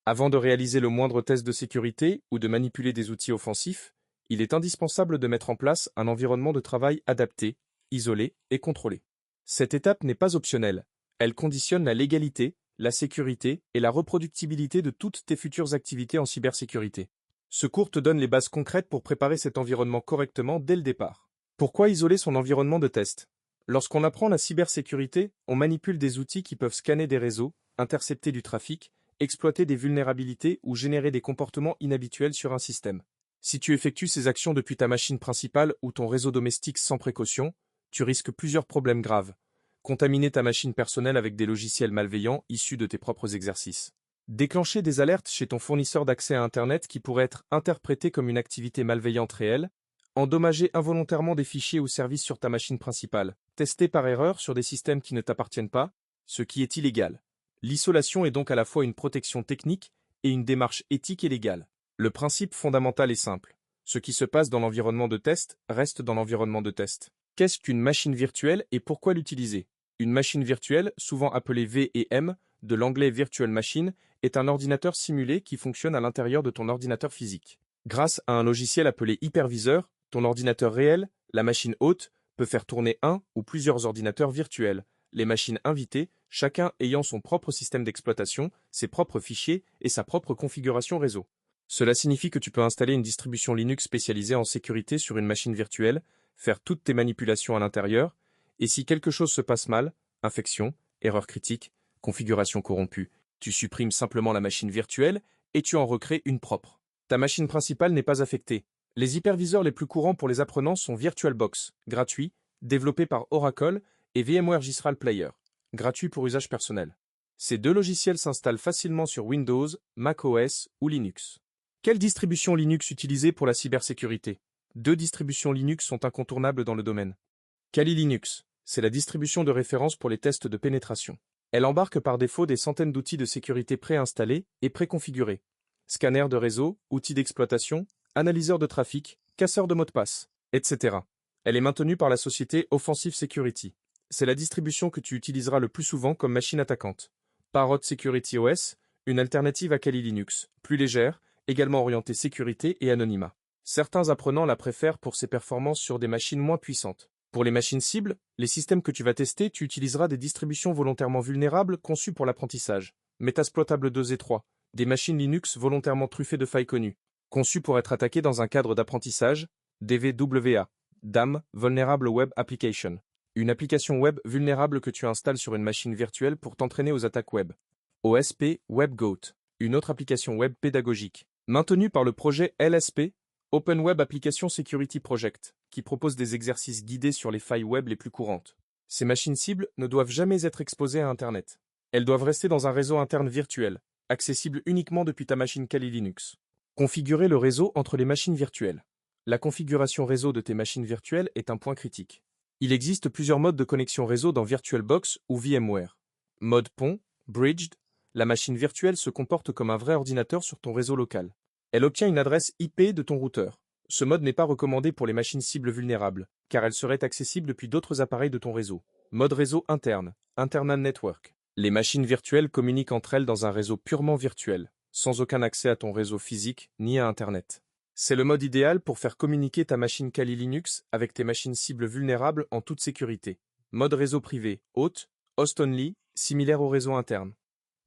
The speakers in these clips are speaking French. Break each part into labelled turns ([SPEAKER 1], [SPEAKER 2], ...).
[SPEAKER 1] Avant de réaliser le moindre test de sécurité ou de manipuler des outils offensifs, il est indispensable de mettre en place un environnement de travail adapté, isolé et contrôlé. Cette étape n'est pas optionnelle. Elle conditionne la légalité, la sécurité et la reproductibilité de toutes tes futures activités en cybersécurité. Ce cours te donne les bases concrètes pour préparer cet environnement correctement dès le départ. Pourquoi isoler son environnement de test? Lorsqu'on apprend la cybersécurité, on manipule des outils qui peuvent scanner des réseaux, intercepter du trafic, exploiter des vulnérabilités ou générer des comportements inhabituels sur un système. Si tu effectues ces actions depuis ta machine principale ou ton réseau domestique sans précaution, tu risques plusieurs problèmes graves. Contaminer ta machine personnelle avec des logiciels malveillants issus de tes propres exercices. Déclencher des alertes chez ton fournisseur d'accès à Internet qui pourraient être interprétés comme une activité malveillante réelle. Endommager involontairement des fichiers ou services sur ta machine principale. Tester par erreur sur des systèmes qui ne t'appartiennent pas, ce qui est illégal. L'isolation est donc à la fois une protection technique et une démarche éthique et légale. Le principe fondamental est simple. Ce qui se passe dans l'environnement de test reste dans l'environnement de test. Qu'est-ce qu'une machine virtuelle et pourquoi l'utiliser? Une machine virtuelle, souvent appelée VM, de l'anglais Virtual Machine, est un ordinateur simulé qui fonctionne à l'intérieur de ton ordinateur physique. Grâce à un logiciel appelé hyperviseur, ton ordinateur réel, la machine hôte, peut faire tourner un ou plusieurs ordinateurs virtuels, les machines invitées, chacun ayant son propre système d'exploitation, ses propres fichiers et sa propre configuration réseau. Cela signifie que tu peux installer une distribution Linux spécialisée en sécurité sur une machine virtuelle, faire toutes tes manipulations à l'intérieur, et si quelque chose se passe mal, infection, erreur critique, configuration corrompue, tu supprimes simplement la machine virtuelle et tu en recrées une propre. Ta machine principale n'est pas affectée. Les hyperviseurs les plus courants pour les apprenants sont VirtualBox, gratuit, développé par Oracle, et VMware Gistral Player, gratuit pour usage personnel. Ces deux logiciels s'installent facilement sur Windows, macOS ou Linux. Quelle distribution Linux utiliser pour la cybersécurité? Deux distributions Linux sont incontournables dans le domaine. Kali Linux, c'est la distribution de référence pour les tests de pénétration. Elle embarque par défaut des centaines d'outils de sécurité préinstallés et préconfigurés. Scanner de réseau, outils d'exploitation, analyseur de trafic, casseur de mots de passe, etc. Elle est maintenue par la société Offensive Security. C'est la distribution que tu utiliseras le plus souvent comme machine attaquante. Parrot Security OS, une alternative à Kali Linux, plus légère, également orientée sécurité et anonymat. Certains apprenants la préfèrent pour ses performances sur des machines moins puissantes. Pour les machines cibles, les systèmes que tu vas tester, tu utiliseras des distributions volontairement vulnérables conçues pour l'apprentissage. Metasploitable 2 et 3, des machines Linux volontairement truffées de failles connues, conçues pour être attaquées dans un cadre d'apprentissage, DVWA, DAM, Vulnerable Web Application. Une application web vulnérable que tu installes sur une machine virtuelle pour t'entraîner aux attaques web. OSP WebGoat, une autre application web pédagogique, maintenue par le projet LSP, Open Web Application Security Project, qui propose des exercices guidés sur les failles web les plus courantes. Ces machines cibles ne doivent jamais être exposées à Internet. Elles doivent rester dans un réseau interne virtuel, accessible uniquement depuis ta machine Kali Linux. Configurer le réseau entre les machines virtuelles. La configuration réseau de tes machines virtuelles est un point critique. Il existe plusieurs modes de connexion réseau dans VirtualBox ou VMware. Mode pont, bridged, la machine virtuelle se comporte comme un vrai ordinateur sur ton réseau local. Elle obtient une adresse IP de ton routeur. Ce mode n'est pas recommandé pour les machines cibles vulnérables, car elles seraient accessibles depuis d'autres appareils de ton réseau. Mode réseau interne, Internal Network. Les machines virtuelles communiquent entre elles dans un réseau purement virtuel, sans aucun accès à ton réseau physique ni à Internet. C'est le mode idéal pour faire communiquer ta machine Kali Linux avec tes machines cibles vulnérables en toute sécurité. Mode réseau privé, host only, similaire au réseau interne.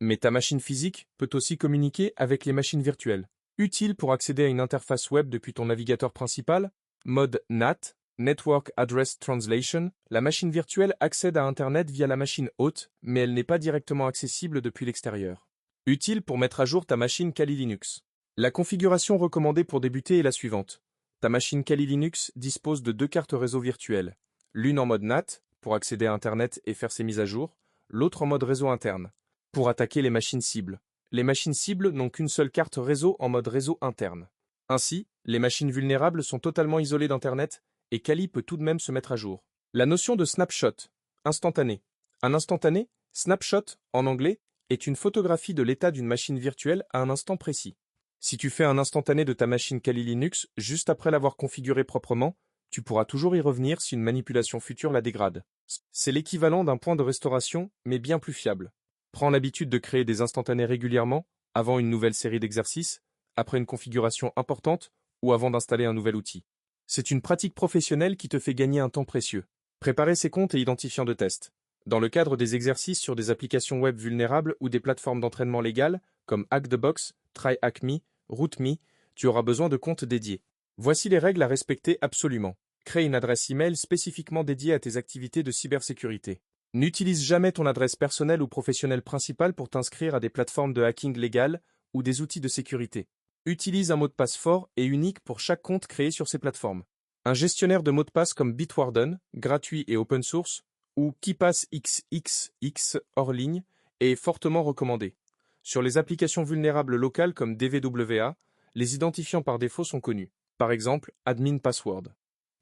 [SPEAKER 1] Mais ta machine physique peut aussi communiquer avec les machines virtuelles. Utile pour accéder à une interface web depuis ton navigateur principal, mode NAT, Network Address Translation, la machine virtuelle accède à Internet via la machine hôte, mais elle n'est pas directement accessible depuis l'extérieur. Utile pour mettre à jour ta machine Kali Linux. La configuration recommandée pour débuter est la suivante. Ta machine Kali Linux dispose de deux cartes réseau virtuelles, l'une en mode NAT, pour accéder à Internet et faire ses mises à jour, l'autre en mode réseau interne, pour attaquer les machines cibles. Les machines cibles n'ont qu'une seule carte réseau en mode réseau interne. Ainsi, les machines vulnérables sont totalement isolées d'Internet et Kali peut tout de même se mettre à jour. La notion de snapshot, instantané. Un instantané, snapshot en anglais, est une photographie de l'état d'une machine virtuelle à un instant précis. Si tu fais un instantané de ta machine Kali Linux juste après l'avoir configurée proprement, tu pourras toujours y revenir si une manipulation future la dégrade. C'est l'équivalent d'un point de restauration, mais bien plus fiable. Prends l'habitude de créer des instantanés régulièrement, avant une nouvelle série d'exercices, après une configuration importante ou avant d'installer un nouvel outil. C'est une pratique professionnelle qui te fait gagner un temps précieux. Préparer ses comptes et identifiants de test. Dans le cadre des exercices sur des applications web vulnérables ou des plateformes d'entraînement légales, comme Hack the Box, TryHackMe, RootMe, tu auras besoin de comptes dédiés. Voici les règles à respecter absolument. Crée une adresse email spécifiquement dédiée à tes activités de cybersécurité. N'utilise jamais ton adresse personnelle ou professionnelle principale pour t'inscrire à des plateformes de hacking légales ou des outils de sécurité. Utilise un mot de passe fort et unique pour chaque compte créé sur ces plateformes. Un gestionnaire de mots de passe comme Bitwarden, gratuit et open source, ou KeePassXXX hors ligne, est fortement recommandé. Sur les applications vulnérables locales comme DVWA, les identifiants par défaut sont connus. Par exemple, admin password.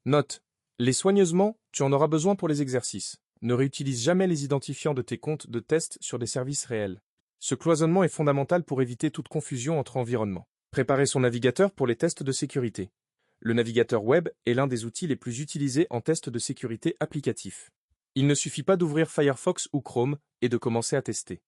[SPEAKER 1] Note. Les soigneusement, tu en auras besoin pour les exercices. Ne réutilise jamais les identifiants de tes comptes de test sur des services réels. Ce cloisonnement est fondamental pour éviter toute confusion entre environnements. Préparer son navigateur pour les tests de sécurité. Le navigateur web est l'un des outils les plus utilisés en test de sécurité applicatif. Il ne suffit pas d'ouvrir Firefox ou Chrome et de commencer à tester.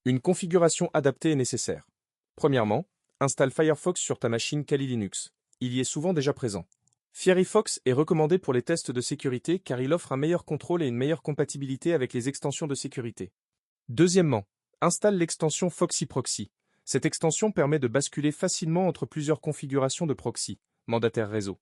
[SPEAKER 1] Une configuration adaptée est nécessaire. Premièrement, installe Firefox sur ta machine Kali Linux. Il y est souvent déjà présent. Firefox est recommandé pour les tests de sécurité car il offre un meilleur contrôle et une meilleure compatibilité avec les extensions de sécurité. Deuxièmement, installe l'extension Foxy Proxy. Cette extension permet de basculer facilement entre plusieurs configurations de proxy, mandataire réseau.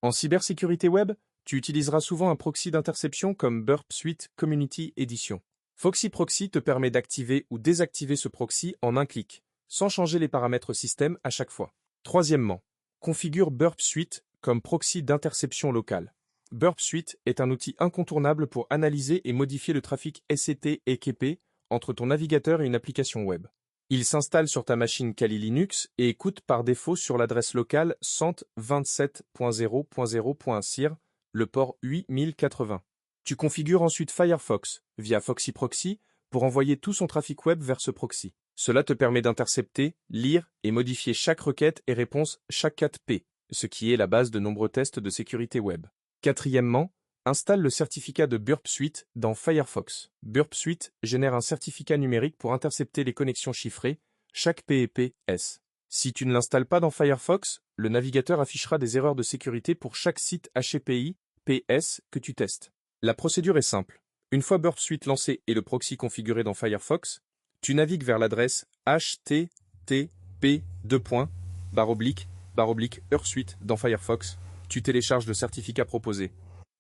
[SPEAKER 1] En cybersécurité web, tu utiliseras souvent un proxy d'interception comme Burp Suite Community Edition. Foxy Proxy te permet d'activer ou désactiver ce proxy en un clic, sans changer les paramètres système à chaque fois. Troisièmement, configure Burp Suite comme proxy d'interception locale. Burp Suite est un outil incontournable pour analyser et modifier le trafic SCT et KP entre ton navigateur et une application web. Il s'installe sur ta machine Kali Linux et écoute par défaut sur l'adresse locale 127.0.0.sir, le port 8080. Tu configures ensuite Firefox via Foxy Proxy pour envoyer tout son trafic web vers ce proxy. Cela te permet d'intercepter, lire et modifier chaque requête et réponse chaque 4P, ce qui est la base de nombreux tests de sécurité web. Quatrièmement, installe le certificat de Burp Suite dans Firefox. Burp Suite génère un certificat numérique pour intercepter les connexions chiffrées, chaque PEP-S. Si tu ne l'installes pas dans Firefox, le navigateur affichera des erreurs de sécurité pour chaque site HTTPI PS que tu testes. La procédure est simple. Une fois Burp Suite lancé et le proxy configuré dans Firefox, tu navigues vers l'adresse http://Earthsuite dans Firefox, tu télécharges le certificat proposé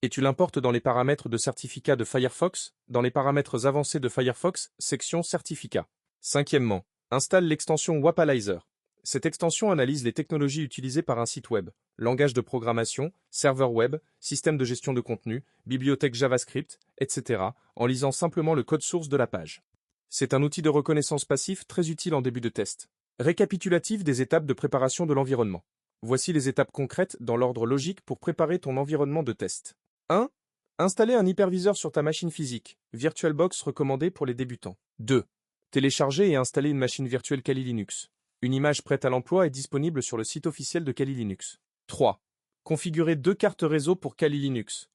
[SPEAKER 1] et tu l'importes dans les paramètres de certificat de Firefox, dans les paramètres avancés de Firefox, section certificat. Cinquièmement, installe l'extension Wapalizer. Cette extension analyse les technologies utilisées par un site web, langage de programmation, serveur web, système de gestion de contenu, bibliothèque JavaScript, etc., en lisant simplement le code source de la page. C'est un outil de reconnaissance passif très utile en début de test. Récapitulatif des étapes de préparation de l'environnement. Voici les étapes concrètes dans l'ordre logique pour préparer ton environnement de test. 1. Installer un hyperviseur sur ta machine physique, VirtualBox recommandé pour les débutants. 2. Télécharger et installer une machine virtuelle Kali Linux. Une image prête à l'emploi est disponible sur le site officiel de Kali Linux. 3. Configurer 2 cartes réseau pour Kali Linux.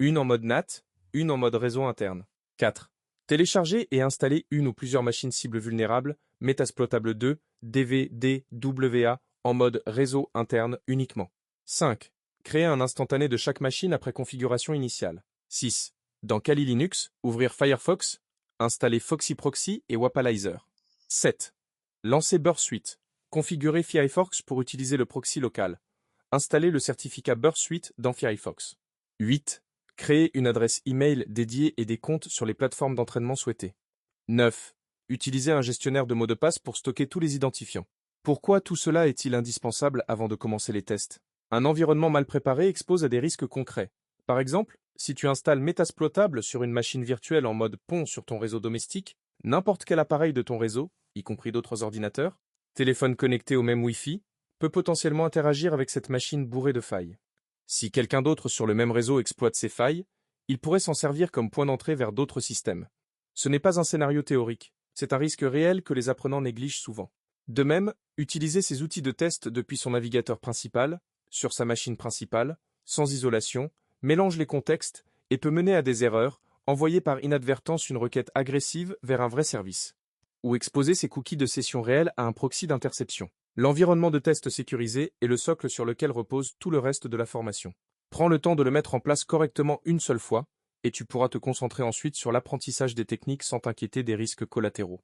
[SPEAKER 1] Une en mode NAT, une en mode réseau interne. 4. Télécharger et installer une ou plusieurs machines cibles vulnérables, Metasploitable 2, DVDWA, en mode réseau interne uniquement. 5. Créer un instantané de chaque machine après configuration initiale. 6. Dans Kali Linux, ouvrir Firefox, installer Foxy Proxy et Wapalizer. 7. Lancer Burp Suite. Configurer Firefox pour utiliser le proxy local. Installer le certificat Burp Suite dans Firefox. 8. Créer une adresse email dédiée et des comptes sur les plateformes d'entraînement souhaitées. 9. Utiliser un gestionnaire de mots de passe pour stocker tous les identifiants. Pourquoi tout cela est-il indispensable avant de commencer les tests? Un environnement mal préparé expose à des risques concrets. Par exemple, si tu installes Metasploitable sur une machine virtuelle en mode pont sur ton réseau domestique, n'importe quel appareil de ton réseau, y compris d'autres ordinateurs, téléphone connecté au même Wi-Fi, peut potentiellement interagir avec cette machine bourrée de failles. Si quelqu'un d'autre sur le même réseau exploite ces failles, il pourrait s'en servir comme point d'entrée vers d'autres systèmes. Ce n'est pas un scénario théorique, c'est un risque réel que les apprenants négligent souvent. De même, utiliser ces outils de test depuis son navigateur principal, sur sa machine principale, sans isolation, mélange les contextes et peut mener à des erreurs, envoyer par inadvertance une requête agressive vers un vrai service. ou exposer ses cookies de session réelle à un proxy d'interception. L'environnement de test sécurisé est le socle sur lequel repose tout le reste de la formation. Prends le temps de le mettre en place correctement une seule fois, et tu pourras te concentrer ensuite sur l'apprentissage des techniques sans t'inquiéter des risques collatéraux.